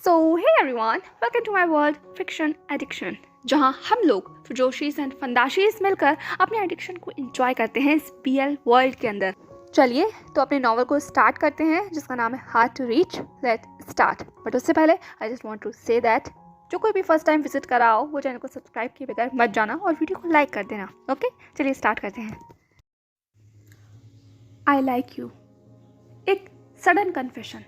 So hey everyone, welcome to my world fiction addiction, जहां हम लोग फिजोशीज एंड फंदाशीज मिलकर अपने एडिक्शन को एंजॉय करते हैं इस बीएल वर्ल्ड के अंदर। चलिए तो अपने नॉवल को स्टार्ट करते हैं जिसका नाम है hard to reach. Let start. But उससे पहले I just want to say that जो कोई भी फर्स्ट टाइम विजिट कर रहा हो वो चैनल को सब्सक्राइब किए बगैर मत जाना और वीडियो को लाइक कर देना। ओके, चलिए स्टार्ट करते हैं। आई लाइक यू। एक सडन कन्फेशन,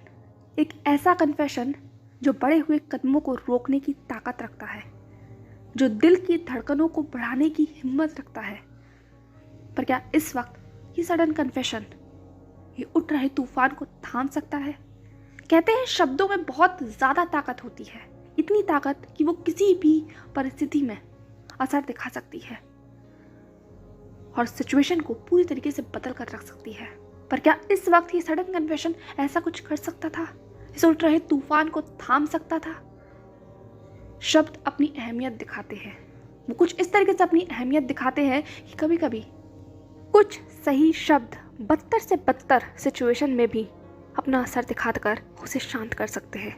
एक ऐसा कन्फेशन जो बढ़े हुए कदमों को रोकने की ताकत रखता है, जो दिल की धड़कनों को बढ़ाने की हिम्मत रखता है। पर क्या इस वक्त ये सडन कन्फेशन ये उठ रहे तूफान को थाम सकता है? कहते हैं शब्दों में बहुत ज्यादा ताकत होती है, इतनी ताकत कि वो किसी भी परिस्थिति में असर दिखा सकती है और सिचुएशन को पूरी तरीके से बदल कर रख सकती है। पर क्या इस वक्त ये सडन कन्फेशन ऐसा कुछ कर सकता था? इस उठ रहे तूफान को थाम सकता था? शब्द अपनी अहमियत दिखाते हैं, वो कुछ इस तरीके से अपनी अहमियत दिखाते हैं कि कभी कभी कुछ सही शब्द बदतर से बदतर सिचुएशन में भी अपना असर दिखाकर उसे शांत कर सकते हैं,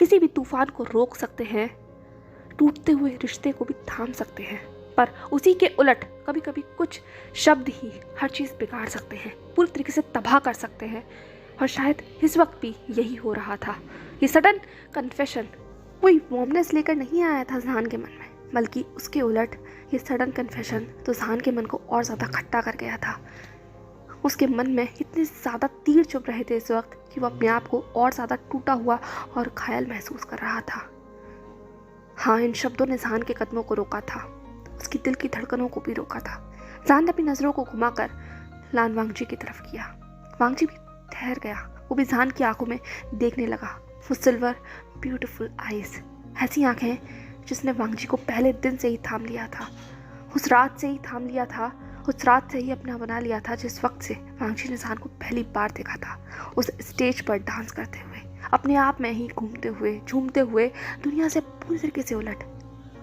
किसी भी तूफान को रोक सकते हैं, टूटते हुए रिश्ते को भी थाम सकते हैं। पर उसी के उलट कभी कभी कुछ शब्द ही हर चीज़ बिगाड़ सकते हैं, पूरी तरीके से तबाह कर सकते हैं। और शायद इस वक्त भी यही हो रहा था। ये सडन कन्फेशन कोई वार्मनेस लेकर नहीं आया था जहान के मन में, बल्कि उसके उलट ये सडन कन्फेशन तो जहान के मन को और ज़्यादा खट्टा कर गया था। उसके मन में इतने ज़्यादा तीर चुभ रहे थे इस वक्त कि वो अपने आप को और ज़्यादा टूटा हुआ और घायल महसूस कर रहा था। हाँ, इन शब्दों ने जहान के कदमों को रोका था, उसकी दिल की धड़कनों को भी रोका था। जहान ने अपनी नज़रों को घुमाकर लान वांगजी की तरफ किया। वांगजी भी ठहर गया, वो भी जहान की आंखों में देखने लगा। वो सिल्वर ब्यूटीफुल आईज, ऐसी आंखें जिसने वांगजी को पहले दिन से ही थाम लिया था, उस रात से ही थाम लिया था, उस रात से ही अपना बना लिया था जिस वक्त से वांगजी ने जहान को पहली बार देखा था, उस स्टेज पर डांस करते हुए, अपने आप में ही घूमते हुए झूमते हुए, दुनिया से पूरी तरीके से उलट।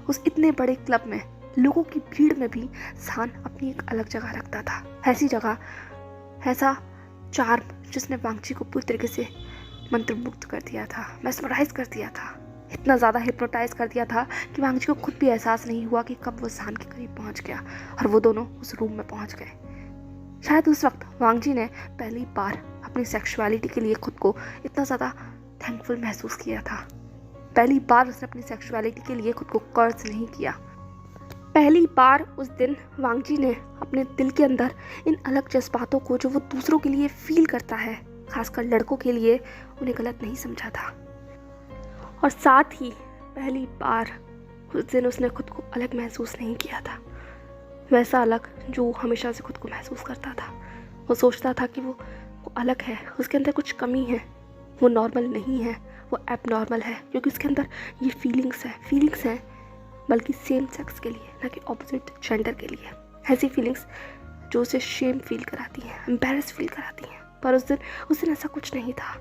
उस इतने बड़े क्लब में लोगों की भीड़ में भी जहान अपनी एक अलग जगह रखता था, ऐसी जगह, ऐसा चार्म जिसने वांगजी को पूरी तरीके से मंत्रमुग्ध कर दिया था, मेस्मराइज कर दिया था, इतना ज़्यादा हिप्नोटाइज कर दिया था कि वांगजी को खुद भी एहसास नहीं हुआ कि कब वो जहान के करीब पहुंच गया और वो दोनों उस रूम में पहुंच गए। शायद उस वक्त वांगजी ने पहली बार अपनी सेक्सुअलिटी के लिए खुद को इतना ज़्यादा थैंकफुल महसूस किया था। पहली बार उसने अपनी सेक्सुअलिटी के लिए खुद को कर्ज नहीं किया। पहली बार उस दिन वांगजी ने अपने दिल के अंदर इन अलग जज्बातों को जो वो दूसरों के लिए फील करता है, खासकर लड़कों के लिए, उन्हें गलत नहीं समझा था। और साथ ही पहली बार उस दिन उसने खुद को अलग महसूस नहीं किया था, वैसा अलग जो हमेशा से खुद को महसूस करता था। वो सोचता था कि वो अलग है, उसके अंदर कुछ कमी है, वो नॉर्मल नहीं है, वो एबनॉर्मल है, क्योंकि उसके अंदर ये फीलिंग्स हैं बल्कि सेम सेक्स के लिए, ना कि ऑपोजिट जेंडर के लिए। ऐसी फीलिंग्स जो उसे शेम फील कराती हैं, एम्बैरेस फील कराती हैं। पर उस दिन ऐसा कुछ नहीं था।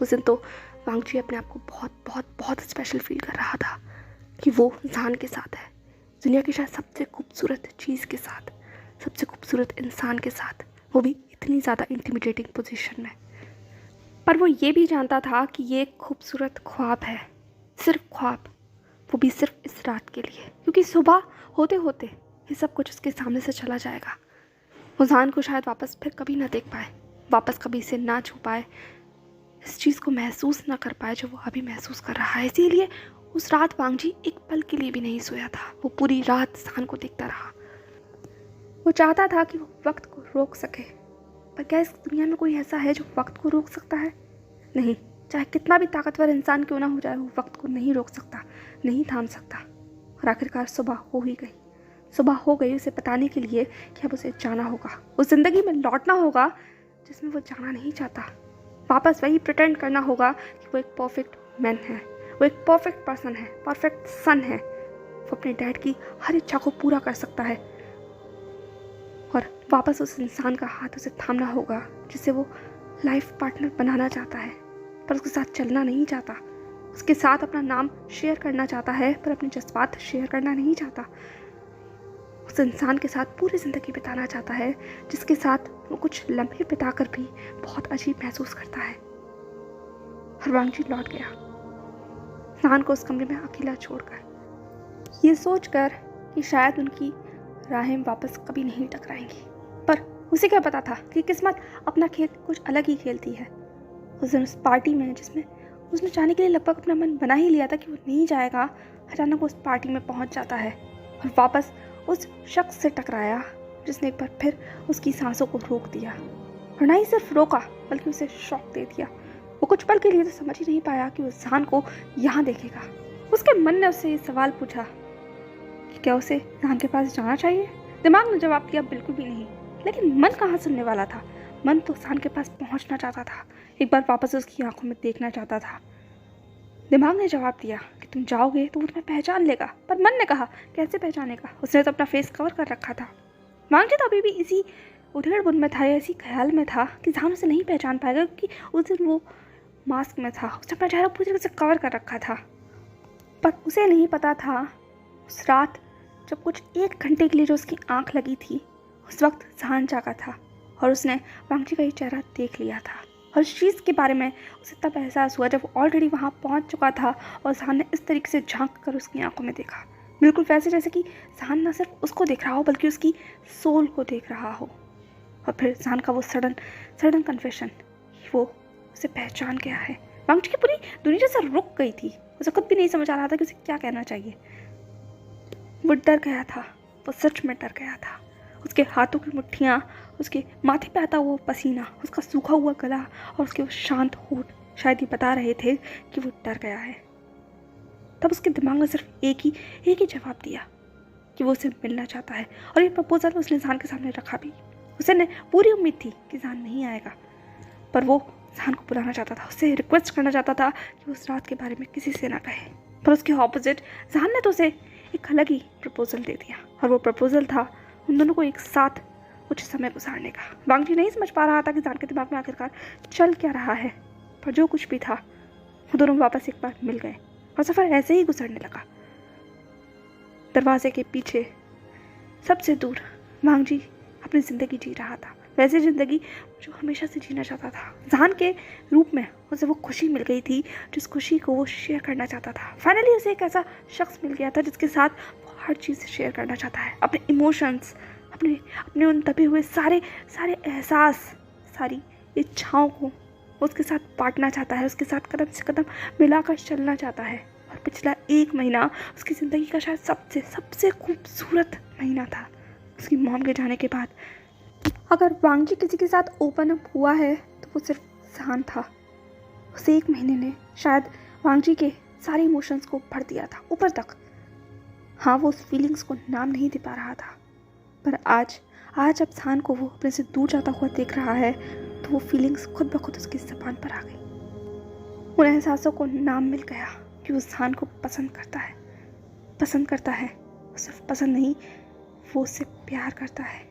उस दिन तो वांगजी अपने आप को बहुत बहुत बहुत स्पेशल फील कर रहा था कि वो जहान के साथ है, दुनिया की शायद सबसे खूबसूरत चीज़ के साथ, सबसे खूबसूरत इंसान के साथ, वो भी इतनी ज़्यादा इंटिमिडेटिंग पोजीशन में। पर वो ये भी जानता था कि ये एक खूबसूरत ख्वाब है, सिर्फ ख्वाब, वो भी सिर्फ इस रात के लिए, क्योंकि सुबह होते होते ये सब कुछ उसके सामने से चला जाएगा। वो जहान को शायद वापस फिर कभी ना देख पाए, वापस कभी इसे ना छू पाए, इस चीज़ को महसूस ना कर पाए जो वो अभी महसूस कर रहा है। इसीलिए उस रात वांगजी एक पल के लिए भी नहीं सोया था। वो पूरी रात जहान को देखता रहा। वो चाहता था कि वो वक्त को रोक सके, पर क्या इस दुनिया में कोई ऐसा है जो वक्त को रोक सकता है? नहीं, चाहे कितना भी ताकतवर इंसान क्यों ना हो जाए, वो वक्त को नहीं रोक सकता, नहीं थाम सकता। और आखिरकार सुबह हो ही गई। सुबह हो गई उसे बताने के लिए कि अब उसे जाना होगा, उस ज़िंदगी में लौटना होगा जिसमें वो जाना नहीं चाहता। वापस वही प्रिटेंड करना होगा कि वो एक परफेक्ट मैन है, वो एक परफेक्ट पर्सन है, परफेक्ट सन है। वो अपने डैड की हर इच्छा को पूरा कर सकता है और वापस उस इंसान का हाथ उसे थामना होगा जिसे वो लाइफ पार्टनर बनाना चाहता है, पर उसके साथ चलना नहीं चाहता। उसके साथ अपना नाम शेयर करना चाहता है, पर अपने जज्बात शेयर करना नहीं चाहता। उस इंसान के साथ पूरी ज़िंदगी बिताना चाहता है जिसके साथ वो कुछ लम्हे बिताकर भी बहुत अजीब महसूस करता है। और वांगजी लौट गया। जहान को उस कमरे में अकेला छोड़कर, ये सोचकर कि शायद उनकी राहें वापस कभी नहीं टकराएंगी। पर उसे क्या पता था कि किस्मत अपना खेल कुछ अलग ही खेलती है। उस दिन उस पार्टी में, जिसमें उसने जाने के लिए लगभग अपना मन बना ही लिया था कि वो नहीं जाएगा, अचानक उस पार्टी में पहुंच जाता है और वापस उस शख्स से टकराया जिसने एक बार फिर उसकी सांसों को रोक दिया। और ना ही सिर्फ रोका बल्कि उसे शॉक दे दिया। वो कुछ पल के लिए तो समझ ही नहीं पाया कि वो जहान को यहाँ देखेगा। उसके मन ने उससे ये सवाल पूछा कि क्या उसे जहान के पास जाना चाहिए। दिमाग ने जवाब दिया बिल्कुल भी नहीं, लेकिन मन कहाँ सुनने वाला था। मन तो जहान के पास पहुँचना चाहता था, एक बार वापस उसकी आंखों में देखना चाहता था। दिमाग ने जवाब दिया कि तुम जाओगे तो वो तुम्हें पहचान लेगा, पर मन ने कहा कैसे पहचानेगा, उसने तो अपना फेस कवर कर रखा था। वांगजी तो अभी भी इसी उधेड़-बुन में था, इसी ख्याल में था कि जहान उसे नहीं पहचान पाएगा क्योंकि उस दिन वो मास्क में था, उसने अपना चेहरा पूरी तरह से कवर कर रखा था। पर उसे नहीं पता था उस रात जब कुछ 1 घंटे के लिए जो उसकी आंख लगी थी, उस वक्त जहान जागा था और उसने वांगजी का ये चेहरा देख लिया था। और इस चीज़ के बारे में उसे तब एहसास हुआ जब वो ऑलरेडी वहाँ पहुँच चुका था और जहान ने इस तरीके से झांक कर उसकी आंखों में देखा, बिल्कुल वैसे जैसे कि जहान ना सिर्फ उसको देख रहा हो बल्कि उसकी सोल को देख रहा हो। और फिर जहान का वो सडन कन्फेशन, वो उसे पहचान गया है। वांगजी की पूरी दुनिया जैसे रुक गई थी, उसे खुद भी नहीं समझ आ रहा था कि उसे क्या कहना चाहिए। वो डर गया था, वो सच में डर गया था। उसके हाथों की मुट्ठियाँ, उसके माथे पे आता हुआ पसीना, उसका सूखा हुआ गला और उसके वो शांत होठ शायद ये बता रहे थे कि वो डर गया है। तब उसके दिमाग ने सिर्फ एक ही जवाब दिया कि वो उसे मिलना चाहता है। और ये प्रपोजल उसने जहान के सामने रखा भी। उसे ने पूरी उम्मीद थी कि जहान नहीं आएगा, पर वो जहान को बुलाना चाहता था, उससे रिक्वेस्ट करना चाहता था कि उस रात के बारे में किसी से ना कहे। पर उसके ऑपोजिट जहान ने तो उसे एक अलग ही प्रपोजल दे दिया, और वो प्रपोजल था उन दोनों को एक साथ कुछ समय गुजारने का। वांगजी नहीं समझ पा रहा था कि जहान के दिमाग में आखिरकार चल क्या रहा है, पर जो कुछ भी था वो दोनों वापस एक बार मिल गए और सफ़र ऐसे ही गुजरने लगा। दरवाजे के पीछे सबसे दूर वांगजी अपनी ज़िंदगी जी रहा था, वैसी ज़िंदगी जो हमेशा से जीना चाहता था। जहान के रूप में उसे वो खुशी मिल गई थी जिस खुशी को वो शेयर करना चाहता था। फाइनली उसे एक ऐसा शख्स मिल गया था जिसके साथ वो हर चीज़ शेयर करना चाहता है, अपने इमोशंस, अपने उन दबे हुए सारे एहसास, सारी इच्छाओं को उसके साथ बांटना चाहता है, उसके साथ कदम से कदम मिलाकर चलना चाहता है। और पिछला 1 महीना उसकी ज़िंदगी का शायद सबसे खूबसूरत महीना था उसकी मॉम के जाने के बाद। अगर वांगजी किसी के साथ ओपन अप हुआ है तो वो सिर्फ जहान था। उस 1 महीने ने शायद वांगजी के सारे इमोशंस को भर दिया था ऊपर तक। हाँ, वो उस फीलिंग्स को नाम नहीं दे पा रहा था, पर आज जब जहान को वो अपने से दूर जाता हुआ देख रहा है तो वो फीलिंग्स खुद ब खुद उसकी ज़बान पर आ गई। उन एहसासों को नाम मिल गया कि वो जहान को पसंद करता है। सिर्फ पसंद नहीं, वो उससे प्यार करता है।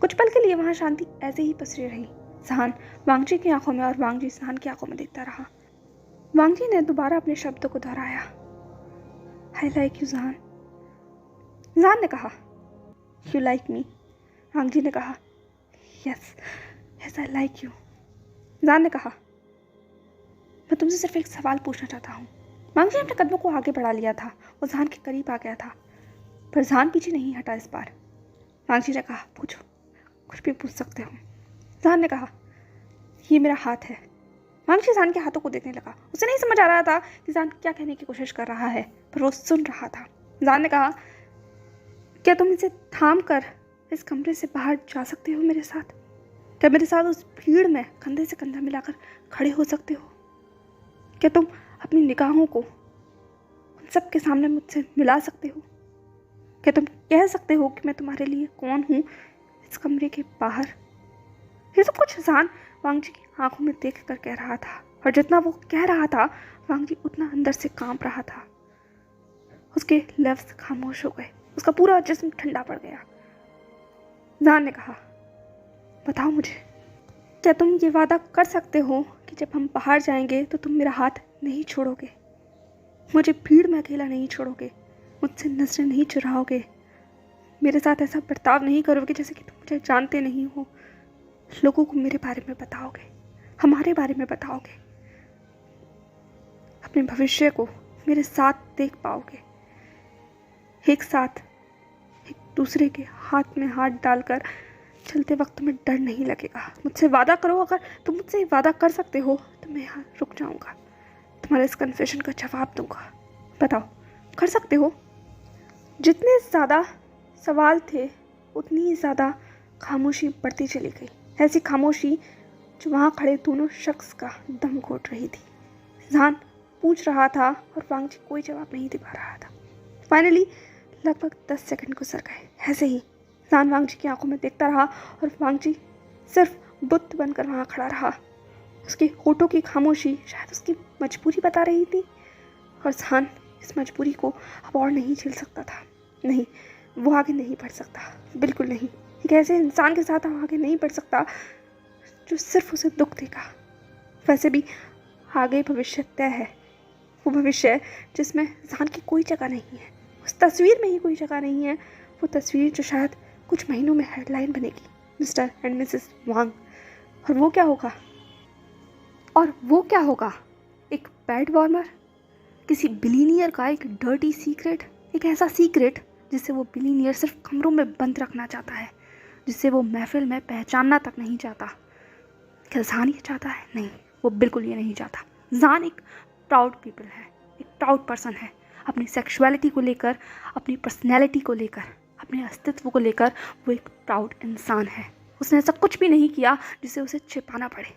कुछ पल के लिए वहाँ शांति ऐसे ही पसरी रही। जहान वांगजी की आंखों में और वांगजी जहान की आंखों में देखता रहा। वांगजी ने दोबारा अपने शब्दों को दोहराया, आई लाइक यू जहान। जहान ने कहा, यू लाइक मी। वांगजी ने कहा, यस आई लाइक यू। जहान ने कहा, मैं तुमसे सिर्फ एक सवाल पूछना चाहता हूँ। वांगजी ने अपने कदमों को आगे बढ़ा लिया था, वो जहान के करीब आ गया था, पर जहान पीछे नहीं हटा इस बार। वांगजी ने कहा, पूछो, कुछ भी पूछ सकते हो। जहान ने कहा, ये मेरा हाथ है। वांगजी जहान के हाथों को देखने लगा। उसे नहीं समझ आ रहा था कि जहान क्या कहने की कोशिश कर रहा है, पर वो सुन रहा था। जहान ने कहा, क्या तुम इसे थाम कर इस कमरे से बाहर जा सकते हो मेरे साथ? क्या मेरे साथ उस भीड़ में कंधे से कंधा मिलाकर खड़े हो सकते हो? क्या तुम अपनी निगाहों को उन सब के सामने मुझसे मिला सकते हो? क्या तुम कह सकते हो कि मैं तुम्हारे लिए कौन हूँ इस कमरे के बाहर? ये सब कुछ जहान वांगजी की आंखों में देख कर कह रहा था, और जितना वो कह रहा था वांगजी उतना अंदर से कांप रहा था। उसके लफ्ज़ खामोश हो गए, उसका पूरा जिस्म ठंडा पड़ गया। जहान ने कहा, बताओ मुझे, क्या तुम ये वादा कर सकते हो कि जब हम बाहर जाएंगे तो तुम मेरा हाथ नहीं छोड़ोगे, मुझे भीड़ में अकेला नहीं छोड़ोगे, मुझसे नजरें नहीं चुराओगे, मेरे साथ ऐसा बर्ताव नहीं करोगे जैसे कि तुम मुझे जानते नहीं हो, लोगों को मेरे बारे में बताओगे, हमारे बारे में बताओगे, अपने भविष्य को मेरे साथ देख पाओगे। एक साथ, एक दूसरे के हाथ में हाथ डालकर चलते वक्त तुम्हें डर नहीं लगेगा। मुझसे वादा करो, अगर तुम मुझसे वादा कर सकते हो तो मैं यहाँ रुक जाऊँगा, तुम्हारे इस कन्फेशन का जवाब दूंगा। बताओ, कर सकते हो? जितने ज़्यादा सवाल थे उतनी ही ज़्यादा खामोशी बढ़ती चली गई, ऐसी खामोशी जो वहाँ खड़े दोनों शख्स का दम घोट रही थी। जहान पूछ रहा था और वांगजी कोई जवाब नहीं दे पा रहा था। फाइनली लगभग 10 सेकंड गुजर गए। ऐसे ही जहान वांगजी की आंखों में देखता रहा और वांगजी सिर्फ बुत बनकर वहाँ खड़ा रहा। उसके होठों की खामोशी शायद उसकी मजबूरी बता रही थी, और जहान इस मजबूरी को अब और नहीं झेल सकता था। नहीं, वो आगे नहीं बढ़ सकता, बिल्कुल नहीं। एक ऐसे इंसान के साथ आगे नहीं बढ़ सकता जो सिर्फ उसे दुख देगा। वैसे भी आगे भविष्य तय है, वो भविष्य जिसमें जहान की कोई जगह नहीं है, उस तस्वीर में ही कोई जगह नहीं है। वो तस्वीर जो शायद कुछ महीनों में हेडलाइन बनेगी, मिस्टर एंड मिसेस वांग। और वो क्या होगा? एक बेड वार्मर, किसी बिलीनियर का एक डर्टी सीक्रेट, एक ऐसा सीक्रेट जिसे वो बिलीनियर सिर्फ कमरों में बंद रखना चाहता है, जिसे वो महफिल में पहचानना तक नहीं चाहता। क्या जहान ये चाहता है? नहीं, वो बिल्कुल ये नहीं चाहता। जहान एक प्राउड पीपल है, एक प्राउड पर्सन है। अपनी सेक्सुअलिटी को लेकर, अपनी पर्सनैलिटी को लेकर, अपने अस्तित्व को लेकर वो एक प्राउड इंसान है। उसने ऐसा कुछ भी नहीं किया जिसे उसे छिपाना पड़े।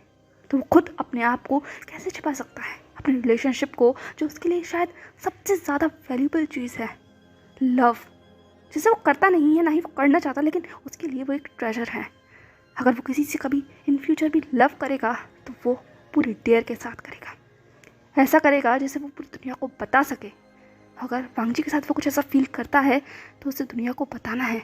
तो वो खुद अपने आप को कैसे छिपा सकता है? अपने रिलेशनशिप को, जो उसके लिए शायद सबसे ज़्यादा वैल्यूबल चीज़ है, लव, जिसे वो करता नहीं है, ना ही वो करना चाहता, लेकिन उसके लिए वो एक ट्रेजर है। अगर वो किसी से कभी इन फ्यूचर भी लव करेगा तो वो पूरी डेयर के साथ करेगा। ऐसा करेगा जिसे वो पूरी दुनिया को बता सके। अगर वांगजी के साथ वो कुछ ऐसा फील करता है तो उसे दुनिया को बताना है।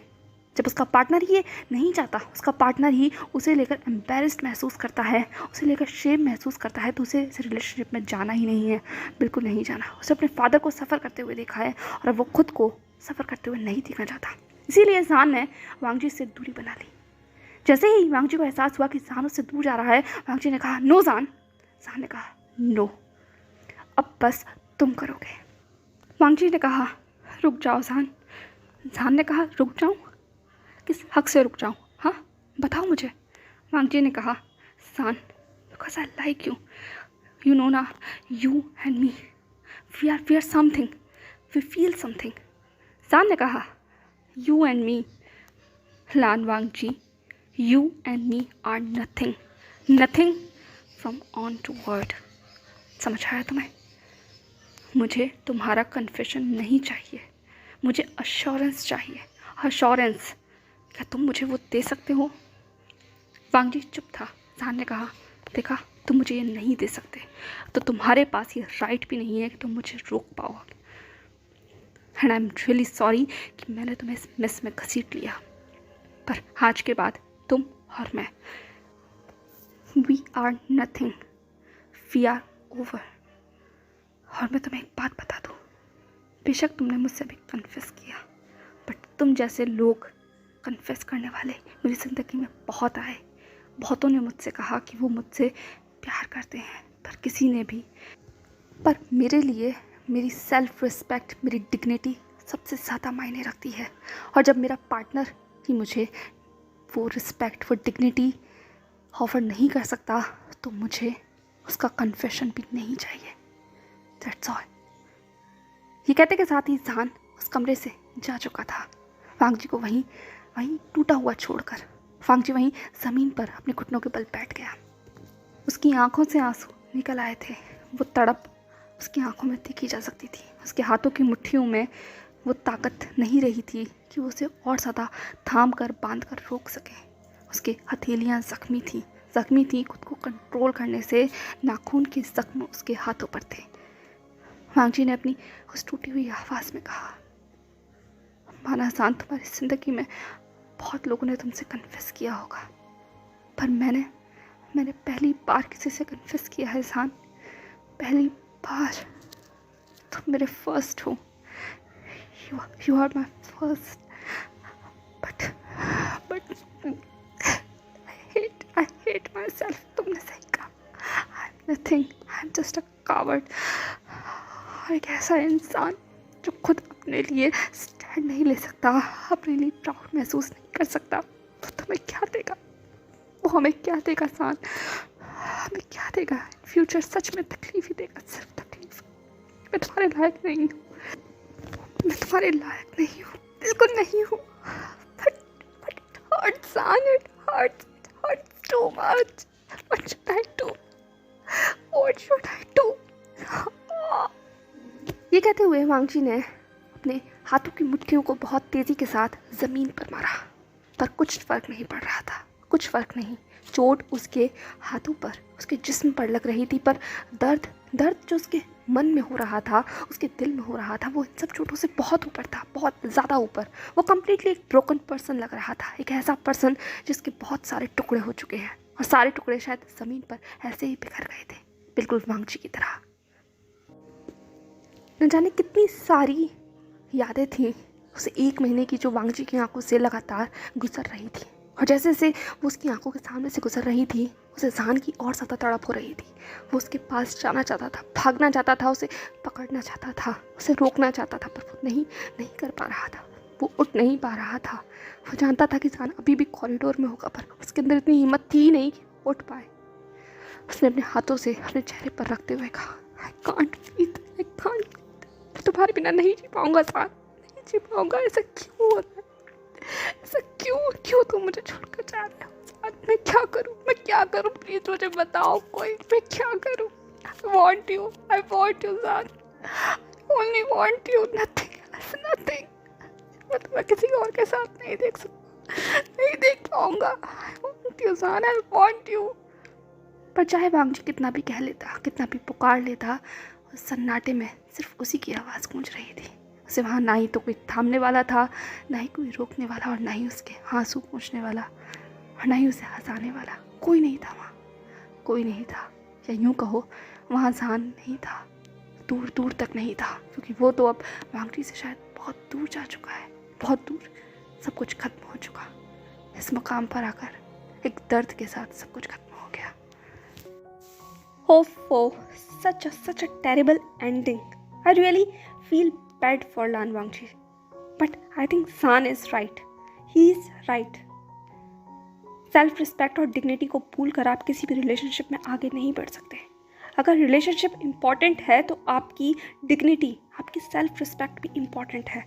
जब उसका पार्टनर ये नहीं चाहता, उसका पार्टनर ही उसे लेकर एम्बेरस्ड महसूस करता है, उसे लेकर शेम महसूस करता है, तो उसे इस रिलेशनशिप में जाना ही नहीं है, बिल्कुल नहीं जाना। उसे अपने फादर को सफ़र करते हुए देखा है और अब वो खुद को सफ़र करते हुए नहीं देखना चाहता। इसीलिए जहान ने वांगजी से दूरी बना ली। जैसे ही वांगजी को एहसास हुआ कि जहान उससे दूर जा रहा है, वांगजी ने कहा, नो जहान। जहान ने कहा, नो, अब बस तुम करोगे। वांगजी ने कहा, रुक जाओ जहान। जहान ने कहा, रुक जाऊँ? किस हक से रुक जाऊँ? हाँ, बताओ मुझे। वांगजी ने कहा, Jahan, because I like you, you know ना, you and me, we are something, we feel something. Jahan ने कहा, you and me, Lan Wangji, you and me are nothing from on to word। समझ आया तुम्हें? मुझे तुम्हारा कन्फेशन नहीं चाहिए, मुझे अश्योरेंस चाहिए। अश्योरेंस, क्या तुम मुझे वो दे सकते हो? वांगजी चुप था। जहान ने कहा, देखा, तुम मुझे ये नहीं दे सकते, तो तुम्हारे पास ये राइट भी नहीं है कि तुम मुझे रोक पाओ। And I am really sorry कि मैंने तुम्हें इस मिस में घसीट लिया, पर आज के बाद तुम और मैं, we are nothing, we are over. और मैं तुम्हें एक बात बता दूँ, बेशक तुमने मुझसे भी कन्फेस किया, बट तुम जैसे लोग कन्फेस करने वाले मेरी ज़िंदगी में बहुत आए। बहुतों ने मुझसे कहा कि वो मुझसे प्यार करते हैं, पर किसी ने भी, पर मेरे लिए मेरी सेल्फ रिस्पेक्ट, मेरी डिग्निटी सबसे ज़्यादा मायने रखती है। और जब मेरा पार्टनर ही मुझे वो रिस्पेक्ट, वो डिग्निटी ऑफ़र नहीं कर सकता, तो मुझे उसका कन्फेशन भी नहीं चाहिए। That's all. ये कहते के साथ ही जहान उस कमरे से जा चुका था, वांगजी को वहीं टूटा हुआ छोड़कर। वांगजी वहीं ज़मीन पर अपने घुटनों के बल बैठ गया। उसकी आंखों से आंसू निकल आए थे। वो तड़प उसकी आंखों में देखी जा सकती थी। उसके हाथों की मुट्ठियों में वो ताकत नहीं रही थी कि वो उसे और ज़्यादा थाम कर, बांध कर रोक सके। उसकी हथेलियाँ ज़ख्मी थी। खुद को कंट्रोल करने से नाखून के जख्म उसके हाथों पर थे। वांगजी ने अपनी उस टूटी हुई आवाज़ में कहा, माना जहान, तुम्हारी ज़िंदगी में बहुत लोगों ने तुमसे कन्फेस किया होगा, पर मैंने पहली बार किसी से कन्फेस किया है जहान, पहली बार। तुम मेरे फर्स्ट हो, you are my first, but I hate myself। तुमने सही कहा, I'm nothing, I'm just a coward। एक ऐसा इंसान जो खुद अपने लिए स्टैंड नहीं ले सकता, अपने लिए प्राउड महसूस नहीं कर सकता, तो तुम्हें क्या देगा? वो हमें क्या देगा सान? हमें क्या देगा? फ्यूचर सच में तकलीफ ही देगा, सिर्फ तकलीफ। मैं तुम्हारे लायक नहीं हूँ, मैं तुम्हारे लायक नहीं हूँ, बिल्कुल नहीं हूँ। But it hurts, son. It hurts too much. What should I do? What should I do? ये कहते हुए वांगजी ने अपने हाथों की मुट्ठियों को बहुत तेजी के साथ जमीन पर मारा, पर कुछ फर्क नहीं पड़ रहा था, कुछ फर्क नहीं। चोट उसके हाथों पर, उसके जिस्म पर लग रही थी, पर दर्द जो उसके मन में हो रहा था, उसके दिल में हो रहा था, वो इन सब चोटों से बहुत ऊपर था, बहुत ज़्यादा ऊपर। वो कम्प्लीटली एक ब्रोकन पर्सन लग रहा था, एक ऐसा पर्सन जिसके बहुत सारे टुकड़े हो चुके हैं, और सारे टुकड़े शायद ज़मीन पर ऐसे ही बिखर गए थे, बिल्कुल वांगजी की तरह। न जाने कितनी सारी यादें थी उसे 1 महीने की, जो वांगजी की आंखों से लगातार गुजर रही थी, और जैसे जैसे वो उसकी आंखों के सामने से गुजर रही थी, उसे जान की और ज़्यादा तड़प हो रही थी। वो उसके पास जाना चाहता था, भागना चाहता था, उसे पकड़ना चाहता था, उसे रोकना चाहता था, पर वो नहीं कर पा रहा था। वो उठ नहीं पा रहा था। वो जानता था कि जान अभी भी कॉरिडोर में होगा, पर उसके अंदर इतनी हिम्मत थी ही नहीं कि उठ पाए। उसने अपने हाथों से अपने चेहरे पर रखते हुए कहा, I can't breathe, I can't, मैं तुम्हारे बिना नहीं जी पाऊंगा जान, नहीं जी पाऊंगा। ऐसा क्यों होता है? ऐसा क्यों तुम मुझे छोड़कर जा रहे हो जान? मैं क्या करूं? प्लीज मुझे बताओ कोई, मैं क्या करूं? I want you जान, only want you, nothing। मैं तुम्हें किसी और के साथ नहीं देख पाऊंगा। I want you जान, I want you। पर चाहे वांगजी कितना भी कह लेता, कितना भी पुकार लेता, उस सन्नाटे में सिर्फ उसी की आवाज़ गूंज रही थी। उसे वहाँ ना ही तो कोई थामने वाला था, ना ही कोई रोकने वाला, और ना ही उसके आंसू पूछने वाला, और ना ही उसे हंसाने वाला। कोई नहीं था वहाँ, कोई नहीं था, या यूँ कहो वहाँ जान नहीं था, दूर तक नहीं था, क्योंकि वो तो अब वांगजी से शायद बहुत दूर जा चुका है, बहुत दूर। सब कुछ खत्म हो चुका। इस मकाम पर आकर एक दर्द के साथ सब कुछ खत्म हो गया। Oh, such a terrible ending. I really feel bad for Lan Wangji, but I think San is right. He is right. Self respect और डिग्निटी को भूल कर आप किसी भी रिलेशनशिप में आगे नहीं बढ़ सकते। अगर रिलेशनशिप इम्पॉर्टेंट है तो आपकी डिग्निटी, आपकी सेल्फ रिस्पेक्ट भी इम्पॉर्टेंट है।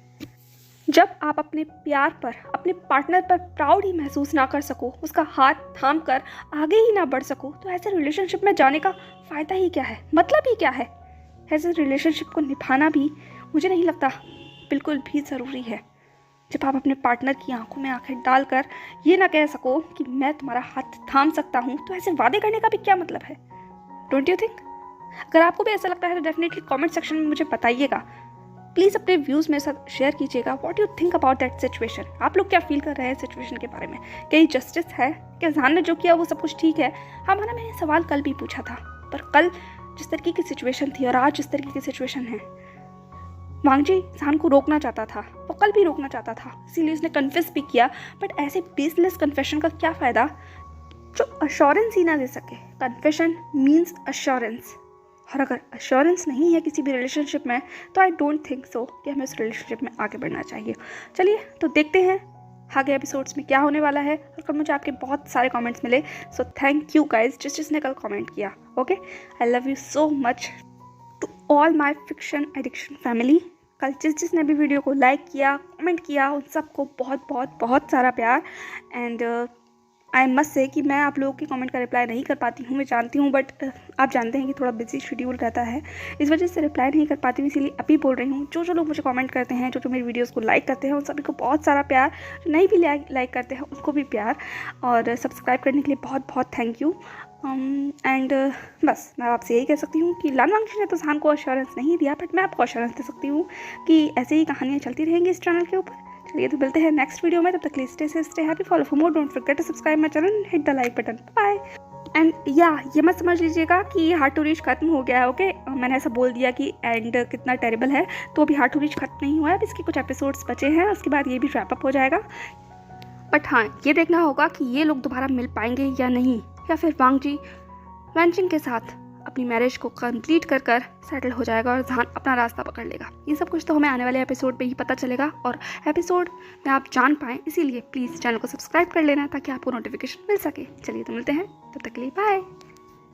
जब आप अपने प्यार पर, अपने पार्टनर पर प्राउड ही महसूस ना कर सको, उसका हाथ थाम कर आगे ही ना बढ़ सको, तो ऐसे रिलेशनशिप में जाने का फ़ायदा ही क्या है, मतलब ही क्या है? ऐसे रिलेशनशिप को निभाना भी मुझे नहीं लगता बिल्कुल भी ज़रूरी है। जब आप अपने पार्टनर की आंखों में आंखें डालकर ये ना कह सको कि मैं तुम्हारा हाथ थाम सकता हूँ, तो ऐसे वादे करने का भी क्या मतलब है? Don't you think? अगर आपको भी ऐसा लगता है तो डेफिनेटली कमेंट सेक्शन में मुझे बताइएगा। प्लीज़ अपने व्यूज़ मेरे साथ शेयर कीजिएगा। What you think about that situation? आप लोग क्या फील कर रहे हैं सिचुएशन के बारे में? क्या ये जस्टिस है? क्या जान ने जो किया वो सब कुछ ठीक है? हाँ, मैंने ये सवाल कल भी पूछा था, पर कल जिस तरीके की सिचुएशन थी और आज जिस तरीके की सिचुएशन है, वांगजी जान को रोकना चाहता था, वो कल भी रोकना चाहता था, इसीलिए उसने कन्फेस भी किया। बट ऐसे बेसलेस कन्फेशन का क्या फ़ायदा जो अश्योरेंस ही ना दे सके? कन्फेशन मीन्स अश्योरेंस, और अगर अश्योरेंस नहीं है किसी भी रिलेशनशिप में, तो आई डोंट थिंक सो कि हमें उस रिलेशनशिप में आगे बढ़ना चाहिए। चलिए तो देखते हैं आगे एपिसोड्स में क्या होने वाला है। और कल मुझे आपके बहुत सारे कमेंट्स मिले, सो थैंक यू गाइज जिसने कल कमेंट किया। Okay, I love you so much to all my fiction addiction family. कल जिसने भी वीडियो को लाइक किया, कमेंट किया, उन सबको बहुत बहुत बहुत सारा प्यार। एंड आई मस्ट से कि मैं आप लोगों की कमेंट का रिप्लाई नहीं कर पाती हूँ, मैं जानती हूँ, बट आप जानते हैं कि थोड़ा बिजी शेड्यूल रहता है, इस वजह से रिप्लाई नहीं कर पाती हूँ, इसीलिए अभी बोल रही हूँ। जो लोग मुझे कमेंट करते हैं, जो मेरी वीडियोस को लाइक करते हैं, उन सभी को बहुत सारा प्यार। जो नहीं भी लाइक करते हैं उनको भी प्यार, और सब्सक्राइब करने के लिए बहुत बहुत थैंक यू। एंड बस मैं आपसे यही कह सकती हूँ कि लान वांगजी ने तो जान को अश्योरेंस नहीं दिया, बट मैं आपको अश्योरेंस दे सकती हूँ कि ऐसे ही कहानियाँ चलती रहेंगी इस चैनल के ऊपर। चलिए तो मिलते हैं नेक्स्ट वीडियो में, तब तक stay happy, follow for more, don't forget to subscribe my channel, hit the like button, bye. And ये मत समझ लीजिएगा कि हार्ड टू रीच खत्म हो गया है। ओके, मैंने ऐसा बोल दिया कि एंड कितना टेरेबल है, तो अभी हार्ड टू रीच खत्म नहीं हुआ है, अब इसके कुछ एपिसोड्स बचे हैं, उसके बाद ये भी रैप अप हो जाएगा। बट हाँ, ये देखना होगा कि ये लोग दोबारा मिल पाएंगे या नहीं, या फिर वांगजी वैनचिंग के साथ अपनी मैरिज को कंप्लीट कर कर सेटल हो जाएगा और जहान अपना रास्ता पकड़ लेगा। ये सब कुछ तो हमें आने वाले एपिसोड पे ही पता चलेगा और एपिसोड में आप जान पाएँ, इसीलिए प्लीज़ चैनल को सब्सक्राइब कर लेना ताकि आपको नोटिफिकेशन मिल सके। चलिए तो मिलते हैं, तब तक के लिए बाय।